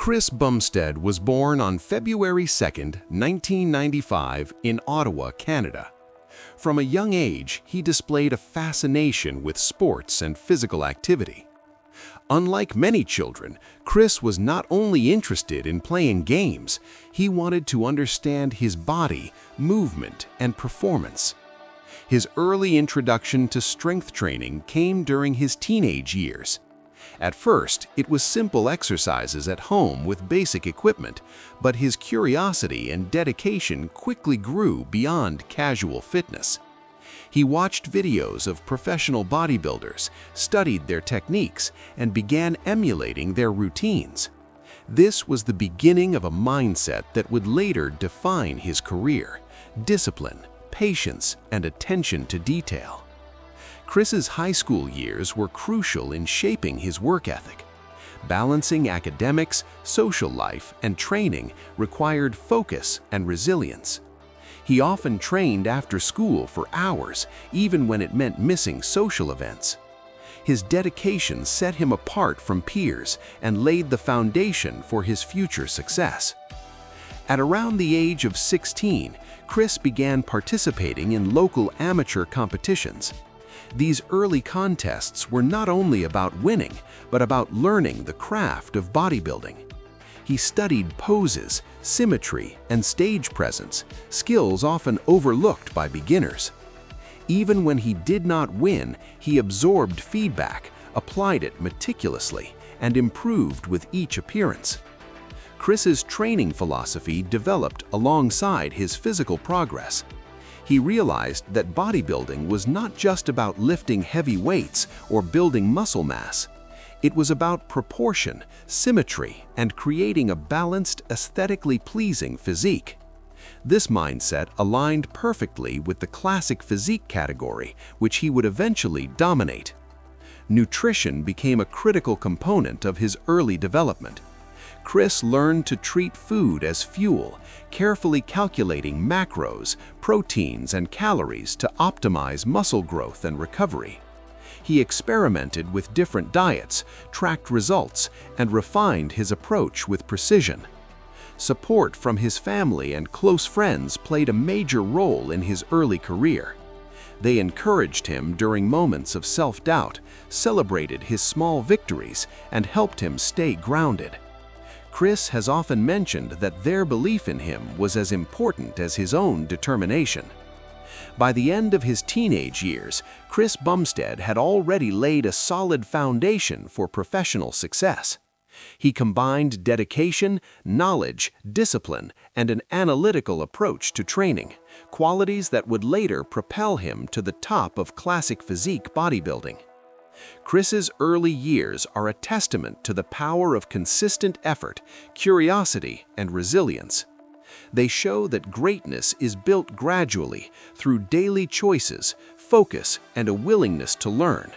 Chris Bumstead was born on February 2, 1995, in Ottawa, Canada. From a young age, he displayed a fascination with sports and physical activity. Unlike many children, Chris was not only interested in playing games, he wanted to understand his body, movement, and performance. His early introduction to strength training came during his teenage years. At first, it was simple exercises at home with basic equipment, but his curiosity and dedication quickly grew beyond casual fitness. He watched videos of professional bodybuilders, studied their techniques, and began emulating their routines. This was the beginning of a mindset that would later define his career: discipline, patience, and attention to detail. Chris's high school years were crucial in shaping his work ethic. Balancing academics, social life, and training required focus and resilience. He often trained after school for hours, even when it meant missing social events. His dedication set him apart from peers and laid the foundation for his future success. At around the age of 16, Chris began participating in local amateur competitions. These early contests were not only about winning, but about learning the craft of bodybuilding. He studied poses, symmetry, and stage presence, skills often overlooked by beginners. Even when he did not win, he absorbed feedback, applied it meticulously, and improved with each appearance. Chris's training philosophy developed alongside his physical progress. He realized that bodybuilding was not just about lifting heavy weights or building muscle mass. It was about proportion, symmetry, and creating a balanced, aesthetically pleasing physique. This mindset aligned perfectly with the classic physique category, which he would eventually dominate. Nutrition became a critical component of his early development. Chris learned to treat food as fuel, carefully calculating macros, proteins, and calories to optimize muscle growth and recovery. He experimented with different diets, tracked results, and refined his approach with precision. Support from his family and close friends played a major role in his early career. They encouraged him during moments of self-doubt, celebrated his small victories, and helped him stay grounded. Chris has often mentioned that their belief in him was as important as his own determination. By the end of his teenage years, Chris Bumstead had already laid a solid foundation for professional success. He combined dedication, knowledge, discipline, and an analytical approach to training, qualities that would later propel him to the top of classic physique bodybuilding. Chris's early years are a testament to the power of consistent effort, curiosity, and resilience. They show that greatness is built gradually through daily choices, focus, and a willingness to learn.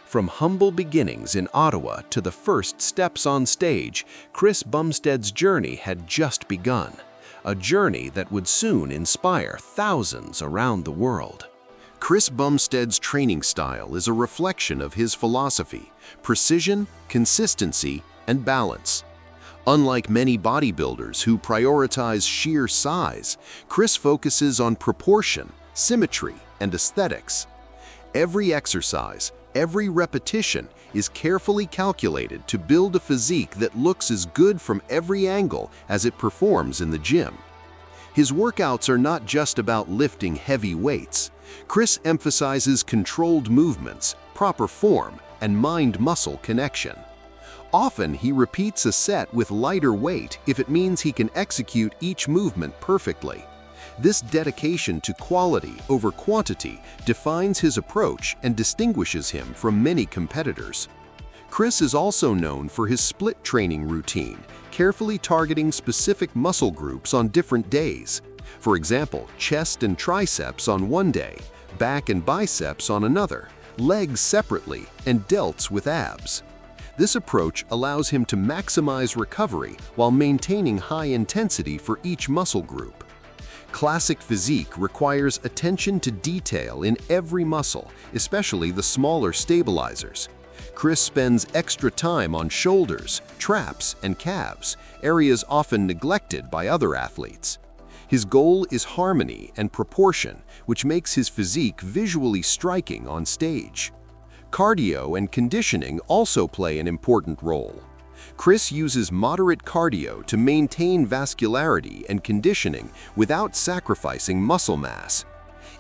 From humble beginnings in Ottawa to the first steps on stage, Chris Bumstead's journey had just begun, a journey that would soon inspire thousands around the world. Chris Bumstead's training style is a reflection of his philosophy: precision, consistency, and balance. Unlike many bodybuilders who prioritize sheer size, Chris focuses on proportion, symmetry, and aesthetics. Every exercise, every repetition is carefully calculated to build a physique that looks as good from every angle as it performs in the gym. His workouts are not just about lifting heavy weights. Chris emphasizes controlled movements, proper form, and mind-muscle connection. Often, he repeats a set with lighter weight if it means he can execute each movement perfectly. This dedication to quality over quantity defines his approach and distinguishes him from many competitors. Chris is also known for his split training routine, carefully targeting specific muscle groups on different days. For example, chest and triceps on one day, back and biceps on another, legs separately, and delts with abs. This approach allows him to maximize recovery while maintaining high intensity for each muscle group. Classic physique requires attention to detail in every muscle, especially the smaller stabilizers. Chris spends extra time on shoulders, traps, and calves, areas often neglected by other athletes. His goal is harmony and proportion, which makes his physique visually striking on stage. Cardio and conditioning also play an important role. Chris uses moderate cardio to maintain vascularity and conditioning without sacrificing muscle mass.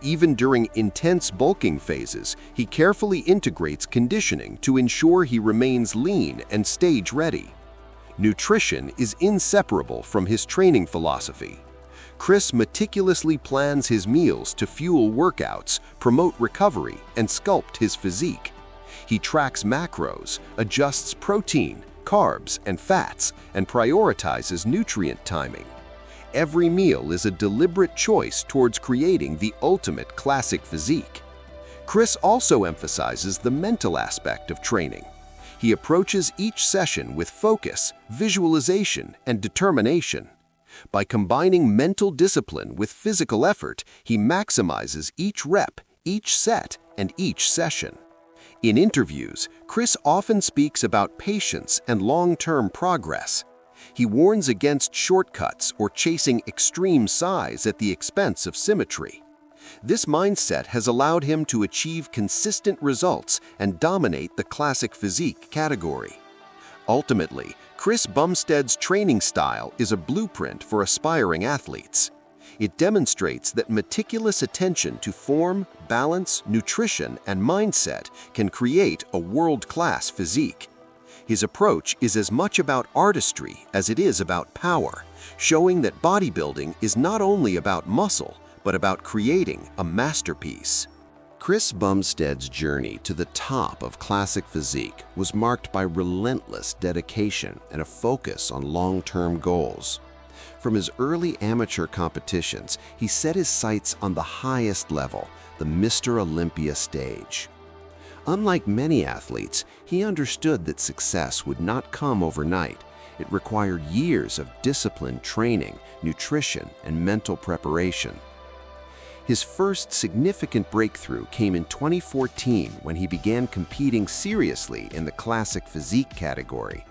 Even during intense bulking phases, he carefully integrates conditioning to ensure he remains lean and stage-ready. Nutrition is inseparable from his training philosophy. Chris meticulously plans his meals to fuel workouts, promote recovery, and sculpt his physique. He tracks macros, adjusts protein, carbs, and fats, and prioritizes nutrient timing. Every meal is a deliberate choice towards creating the ultimate classic physique. Chris also emphasizes the mental aspect of training. He approaches each session with focus, visualization, and determination. By combining mental discipline with physical effort, he maximizes each rep, each set, and each session. In interviews, Chris often speaks about patience and long-term progress. He warns against shortcuts or chasing extreme size at the expense of symmetry. This mindset has allowed him to achieve consistent results and dominate the classic physique category. Ultimately, Chris Bumstead's training style is a blueprint for aspiring athletes. It demonstrates that meticulous attention to form, balance, nutrition, and mindset can create a world-class physique. His approach is as much about artistry as it is about power, showing that bodybuilding is not only about muscle, but about creating a masterpiece. Chris Bumstead's journey to the top of classic physique was marked by relentless dedication and a focus on long-term goals. From his early amateur competitions, he set his sights on the highest level, the Mr. Olympia stage. Unlike many athletes, he understood that success would not come overnight. It required years of disciplined training, nutrition, and mental preparation. His first significant breakthrough came in 2014 when he began competing seriously in the classic physique category.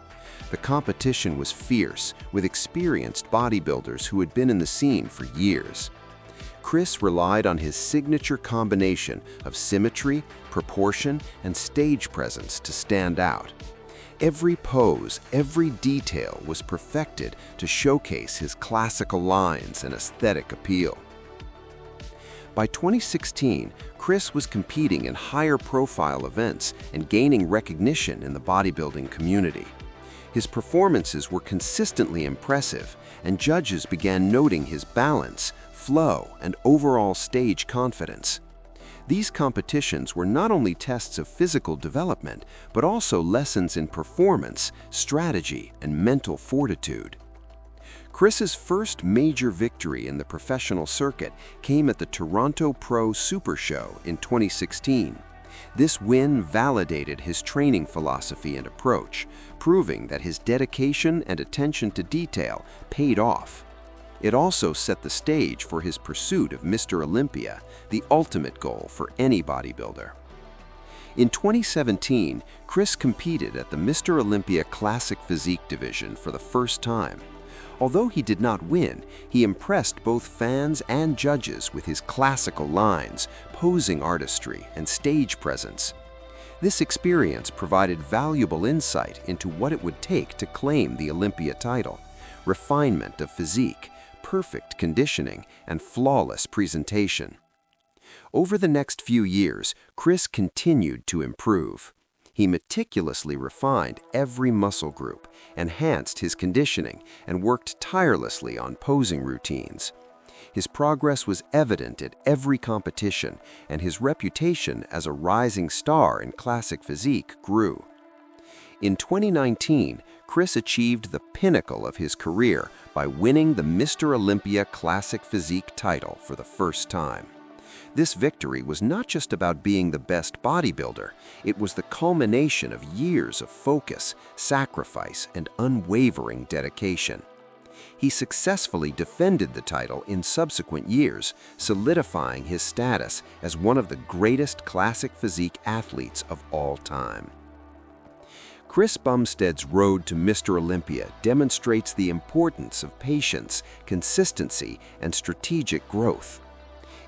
The competition was fierce, with experienced bodybuilders who had been in the scene for years. Chris relied on his signature combination of symmetry, proportion, and stage presence to stand out. Every pose, every detail was perfected to showcase his classical lines and aesthetic appeal. By 2016, Chris was competing in higher-profile events and gaining recognition in the bodybuilding community. His performances were consistently impressive, and judges began noting his balance, flow, and overall stage confidence. These competitions were not only tests of physical development, but also lessons in performance, strategy, and mental fortitude. Chris's first major victory in the professional circuit came at the Toronto Pro Super Show in 2016. This win validated his training philosophy and approach, proving that his dedication and attention to detail paid off. It also set the stage for his pursuit of Mr. Olympia, the ultimate goal for any bodybuilder. In 2017, Chris competed at the Mr. Olympia Classic Physique division for the first time. Although he did not win, he impressed both fans and judges with his classical lines, posing artistry, and stage presence. This experience provided valuable insight into what it would take to claim the Olympia title: refinement of physique, perfect conditioning, and flawless presentation. Over the next few years, Chris continued to improve. He meticulously refined every muscle group, enhanced his conditioning, and worked tirelessly on posing routines. His progress was evident at every competition, and his reputation as a rising star in classic physique grew. In 2019, Chris achieved the pinnacle of his career by winning the Mr. Olympia Classic Physique title for the first time. This victory was not just about being the best bodybuilder, it was the culmination of years of focus, sacrifice, and unwavering dedication. He successfully defended the title in subsequent years, solidifying his status as one of the greatest classic physique athletes of all time. Chris Bumstead's road to Mr. Olympia demonstrates the importance of patience, consistency, and strategic growth.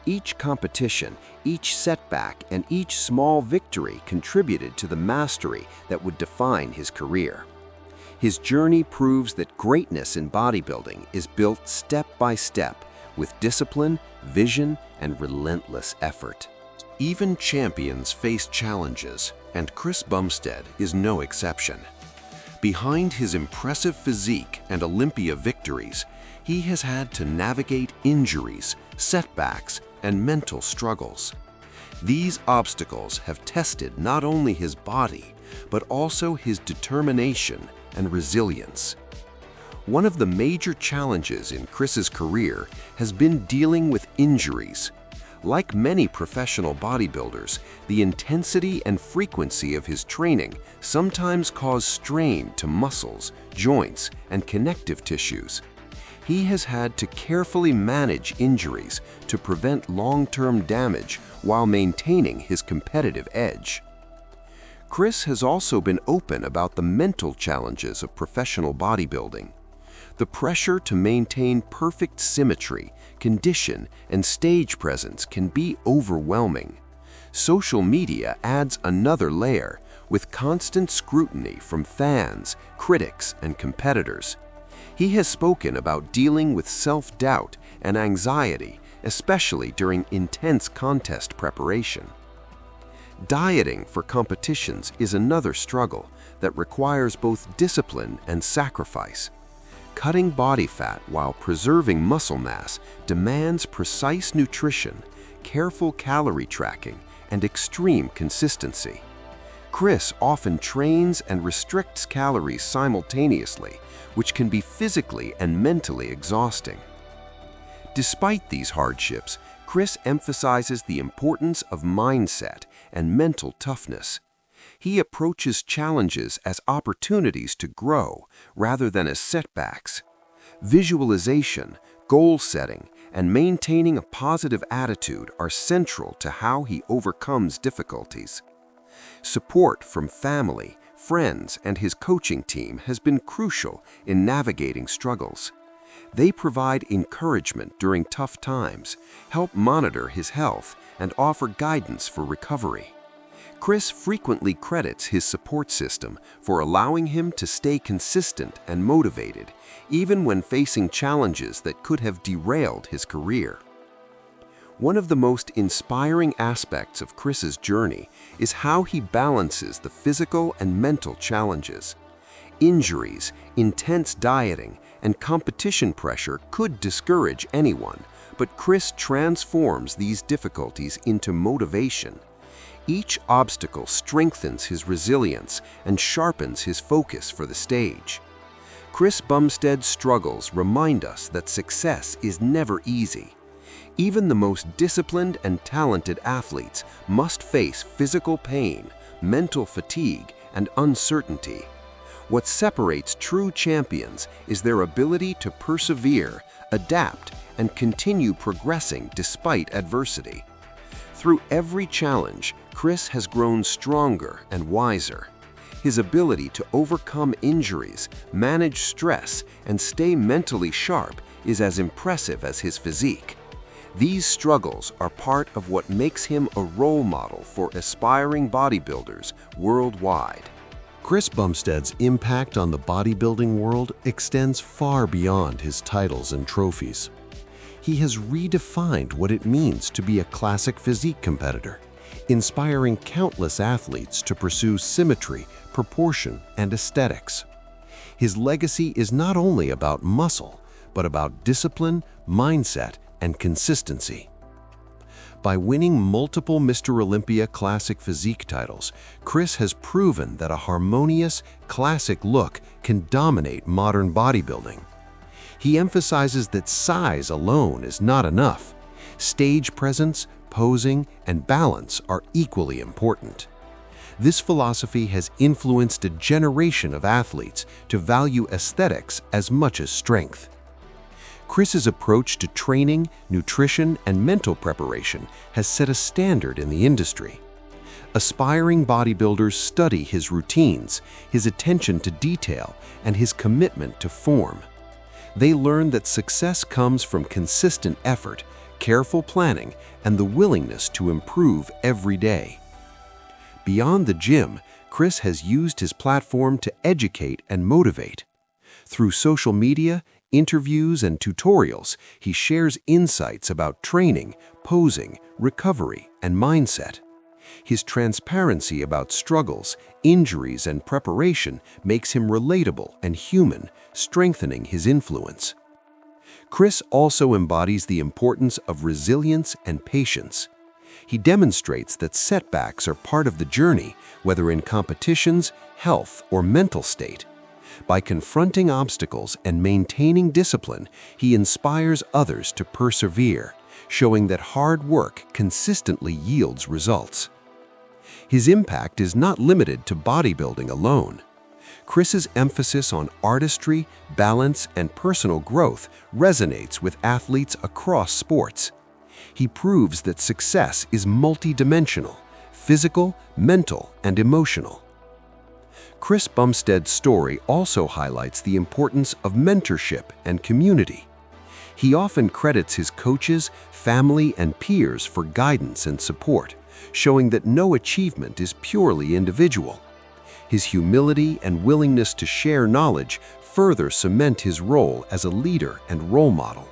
Each competition, each setback, and each small victory contributed to the mastery that would define his career. His journey proves that greatness in bodybuilding is built step by step with discipline, vision, and relentless effort. Even champions face challenges, and Chris Bumstead is no exception. Behind his impressive physique and Olympia victories, he has had to navigate injuries, setbacks, and mental struggles. These obstacles have tested not only his body, but also his determination and resilience. One of the major challenges in Chris's career has been dealing with injuries. Like many professional bodybuilders, the intensity and frequency of his training sometimes cause strain to muscles, joints, and connective tissues. He has had to carefully manage injuries to prevent long-term damage while maintaining his competitive edge. Chris has also been open about the mental challenges of professional bodybuilding. The pressure to maintain perfect symmetry, condition, and stage presence can be overwhelming. Social media adds another layer, with constant scrutiny from fans, critics, and competitors. He has spoken about dealing with self-doubt and anxiety, especially during intense contest preparation. Dieting for competitions is another struggle that requires both discipline and sacrifice. Cutting body fat while preserving muscle mass demands precise nutrition, careful calorie tracking, and extreme consistency. Chris often trains and restricts calories simultaneously, which can be physically and mentally exhausting. Despite these hardships, Chris emphasizes the importance of mindset and mental toughness. He approaches challenges as opportunities to grow rather than as setbacks. Visualization, goal setting, and maintaining a positive attitude are central to how he overcomes difficulties. Support from family, friends, and his coaching team has been crucial in navigating struggles. They provide encouragement during tough times, help monitor his health, and offer guidance for recovery. Chris frequently credits his support system for allowing him to stay consistent and motivated, even when facing challenges that could have derailed his career. One of the most inspiring aspects of Chris's journey is how he balances the physical and mental challenges. Injuries, intense dieting, and competition pressure could discourage anyone, but Chris transforms these difficulties into motivation. Each obstacle strengthens his resilience and sharpens his focus for the stage. Chris Bumstead's struggles remind us that success is never easy. Even the most disciplined and talented athletes must face physical pain, mental fatigue, and uncertainty. What separates true champions is their ability to persevere, adapt, and continue progressing despite adversity. Through every challenge, Chris has grown stronger and wiser. His ability to overcome injuries, manage stress, and stay mentally sharp is as impressive as his physique. These struggles are part of what makes him a role model for aspiring bodybuilders worldwide. Chris Bumstead's impact on the bodybuilding world extends far beyond his titles and trophies. He has redefined what it means to be a classic physique competitor, inspiring countless athletes to pursue symmetry, proportion, and aesthetics. His legacy is not only about muscle, but about discipline, mindset, and consistency. By winning multiple Mr. Olympia Classic Physique titles, Chris has proven that a harmonious, classic look can dominate modern bodybuilding. He emphasizes that size alone is not enough. Stage presence, posing, and balance are equally important. This philosophy has influenced a generation of athletes to value aesthetics as much as strength. Chris's approach to training, nutrition, and mental preparation has set a standard in the industry. Aspiring bodybuilders study his routines, his attention to detail, and his commitment to form. They learn that success comes from consistent effort, careful planning, and the willingness to improve every day. Beyond the gym, Chris has used his platform to educate and motivate. Through social media, interviews, and tutorials, he shares insights about training, posing, recovery, and mindset. His transparency about struggles, injuries, and preparation makes him relatable and human, strengthening his influence. Chris also embodies the importance of resilience and patience. He demonstrates that setbacks are part of the journey, whether in competitions, health, or mental state. By confronting obstacles and maintaining discipline, he inspires others to persevere, showing that hard work consistently yields results. His impact is not limited to bodybuilding alone. Chris's emphasis on artistry, balance, and personal growth resonates with athletes across sports. He proves that success is multidimensional: physical, mental, and emotional. Chris Bumstead's story also highlights the importance of mentorship and community. He often credits his coaches, family, and peers for guidance and support, showing that no achievement is purely individual. His humility and willingness to share knowledge further cement his role as a leader and role model.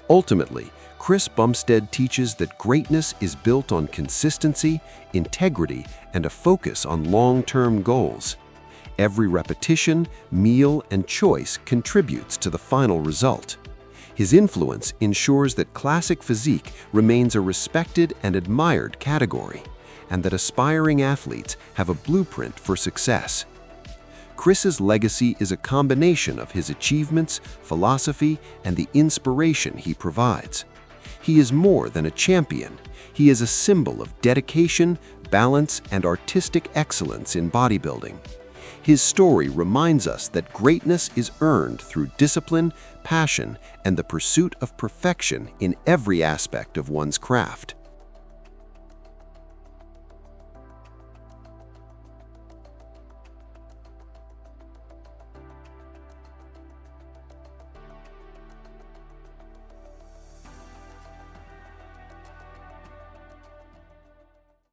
Ultimately, Chris Bumstead teaches that greatness is built on consistency, integrity, and a focus on long-term goals. Every repetition, meal, and choice contributes to the final result. His influence ensures that classic physique remains a respected and admired category, and that aspiring athletes have a blueprint for success. Chris's legacy is a combination of his achievements, philosophy, and the inspiration he provides. He is more than a champion. He is a symbol of dedication, balance, and artistic excellence in bodybuilding. His story reminds us that greatness is earned through discipline, passion, and the pursuit of perfection in every aspect of one's craft.